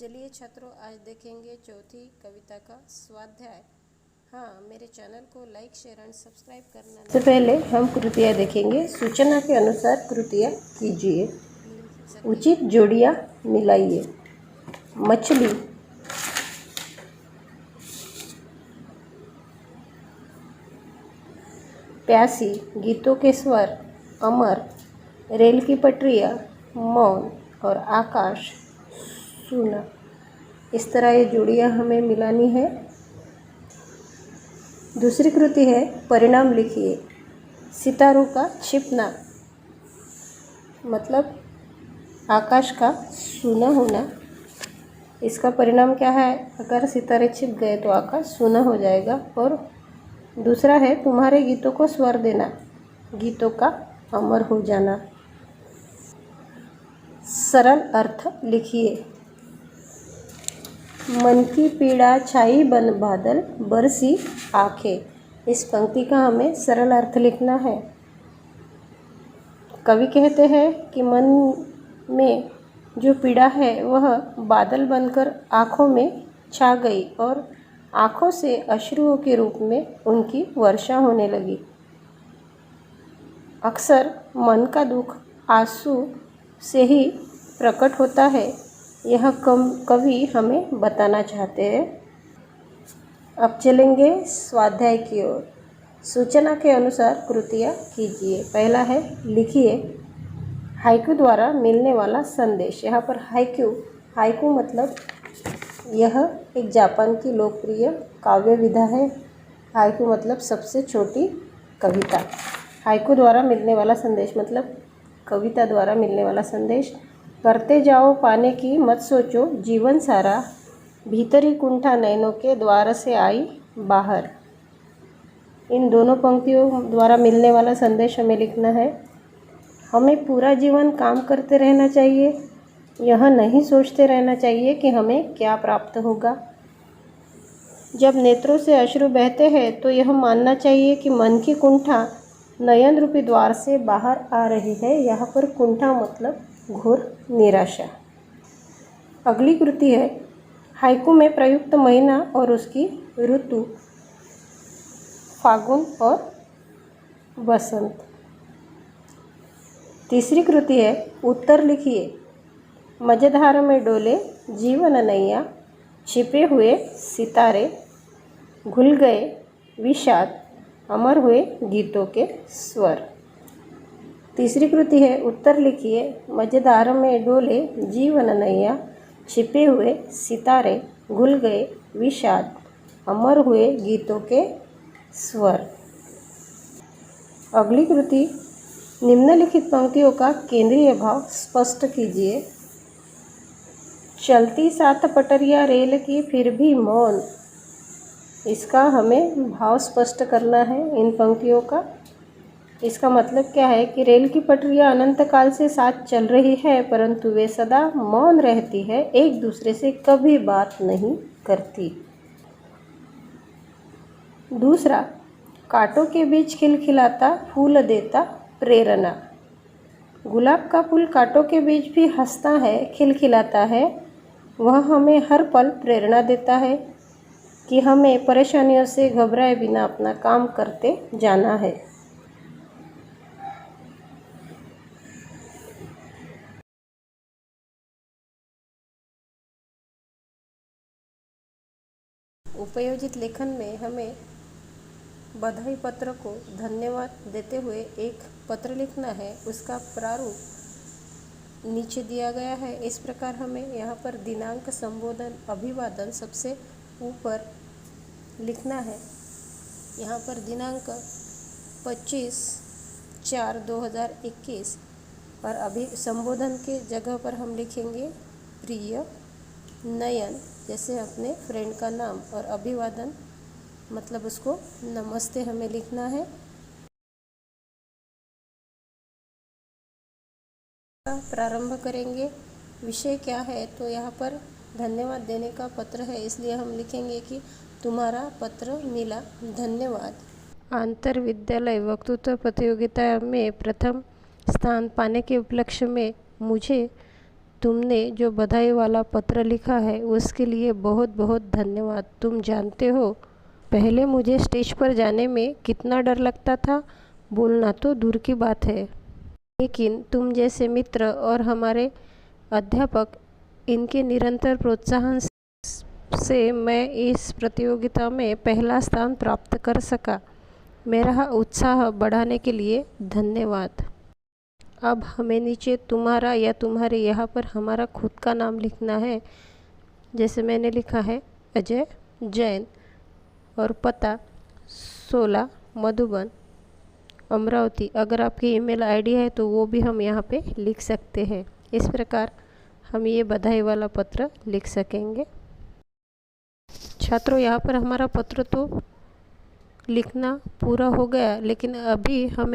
चलिए छात्रों, आज देखेंगे चौथी कविता का स्वाध्याय। हाँ, मेरे चैनल को लाइक, शेयर एंड सब्सक्राइब करना। सबसे पहले हम कृतियाँ देखेंगे। सूचना के अनुसार कृतियाँ कीजिए। उचित जोड़ियाँ मिलाइए। मछली, प्यासी, गीतों के स्वर, अमर, रेल की पटरियाँ, मौन और आकाश सूना। इस तरह ये जोड़ियाँ हमें मिलानी है। दूसरी कृति है परिणाम लिखिए। सितारों का छिपना मतलब आकाश का सूना होना। इसका परिणाम क्या है? अगर सितारे छिप गए तो आकाश सूना हो जाएगा। और दूसरा है तुम्हारे गीतों को स्वर देना, गीतों का अमर हो जाना। सरल अर्थ लिखिए। मन की पीड़ा छाई बन बादल, बरसी आंखें। इस पंक्ति का हमें सरल अर्थ लिखना है। कवि कहते हैं कि मन में जो पीड़ा है वह बादल बनकर आँखों में छा गई और आँखों से अश्रुओं के रूप में उनकी वर्षा होने लगी। अक्सर मन का दुख आंसू से ही प्रकट होता है, यह कवि हमें बताना चाहते हैं। अब चलेंगे स्वाध्याय की ओर। सूचना के अनुसार कृतियाँ कीजिए। पहला है लिखिए हाइकू द्वारा मिलने वाला संदेश। यहाँ पर हाइकू मतलब यह एक जापान की लोकप्रिय काव्य विधा है। हाइकू मतलब सबसे छोटी कविता। हाइकू द्वारा मिलने वाला संदेश मतलब कविता द्वारा मिलने वाला संदेश। करते जाओ पाने की मत सोचो जीवन सारा, भीतरी कुंठा नैनों के द्वार से आई बाहर। इन दोनों पंक्तियों द्वारा मिलने वाला संदेश हमें लिखना है। हमें पूरा जीवन काम करते रहना चाहिए। यह नहीं सोचते रहना चाहिए कि हमें क्या प्राप्त होगा। जब नेत्रों से अश्रु बहते हैं तो यह मानना चाहिए कि मन की कुंठा नयन रूपी द्वार से बाहर आ रही है। यहाँ पर कुंठा मतलब घोर निराशा। अगली कृति है हाइकू में प्रयुक्त महीना और उसकी ऋतु, फागुन और बसंत। तीसरी कृति है उत्तर लिखिए। मझधार में डोले जीवन नैया, छिपे हुए सितारे, घुल गए विषाद, अमर हुए गीतों के स्वर। तीसरी कृति है उत्तर लिखिए। मझधार में डोले जीवन नैया, छिपे हुए सितारे, घुल गए विषाद, अमर हुए गीतों के स्वर। अगली कृति निम्नलिखित पंक्तियों का केंद्रीय भाव स्पष्ट कीजिए। चलती सात पटरियाँ रेल की फिर भी मौन। इसका हमें भाव स्पष्ट करना है इन पंक्तियों का। इसका मतलब क्या है कि रेल की पटरियाँ अनंत काल से साथ चल रही है, परंतु वे सदा मौन रहती है, एक दूसरे से कभी बात नहीं करती। दूसरा, कांटों के बीच खिलखिलाता फूल देता प्रेरणा। गुलाब का फूल कांटों के बीच भी हंसता है, खिलखिलाता है। वह हमें हर पल प्रेरणा देता है कि हमें परेशानियों से घबराए बिना अपना काम करते जाना है। उपयोजित लेखन में हमें बधाई पत्र को धन्यवाद देते हुए एक पत्र लिखना है। उसका प्रारूप नीचे दिया गया है। इस प्रकार हमें यहाँ पर दिनांक, संबोधन, अभिवादन सबसे ऊपर लिखना है। यहाँ पर दिनांक 25/4/2021 और अभी संबोधन के जगह पर हम लिखेंगे प्रिय नयन, जैसे अपने फ्रेंड का नाम। और अभिवादन मतलब उसको नमस्ते हमें लिखना है। प्रारंभ करेंगे। विषय क्या है? तो यहाँ पर धन्यवाद देने का पत्र है, इसलिए हम लिखेंगे कि तुम्हारा पत्र मिला, धन्यवाद। अंतर विद्यालय वक्तृत्व प्रतियोगिता में प्रथम स्थान पाने के उपलक्ष्य में मुझे तुमने जो बधाई वाला पत्र लिखा है उसके लिए बहुत बहुत धन्यवाद। तुम जानते हो, पहले मुझे स्टेज पर जाने में कितना डर लगता था, बोलना तो दूर की बात है। लेकिन तुम जैसे मित्र और हमारे अध्यापक, इनके निरंतर प्रोत्साहन से मैं इस प्रतियोगिता में पहला स्थान प्राप्त कर सका। मेरा उत्साह बढ़ाने के लिए धन्यवाद। अब हमें नीचे तुम्हारा या तुम्हारे यहाँ पर हमारा खुद का नाम लिखना है। जैसे मैंने लिखा है अजय जैन और पता 16 मधुबन अमरावती। अगर आपकी ईमेल आईडी है तो वो भी हम यहाँ पे लिख सकते हैं। इस प्रकार हम ये बधाई वाला पत्र लिख सकेंगे। छात्रों, यहाँ पर हमारा पत्र तो लिखना पूरा हो गया, लेकिन अभी हमें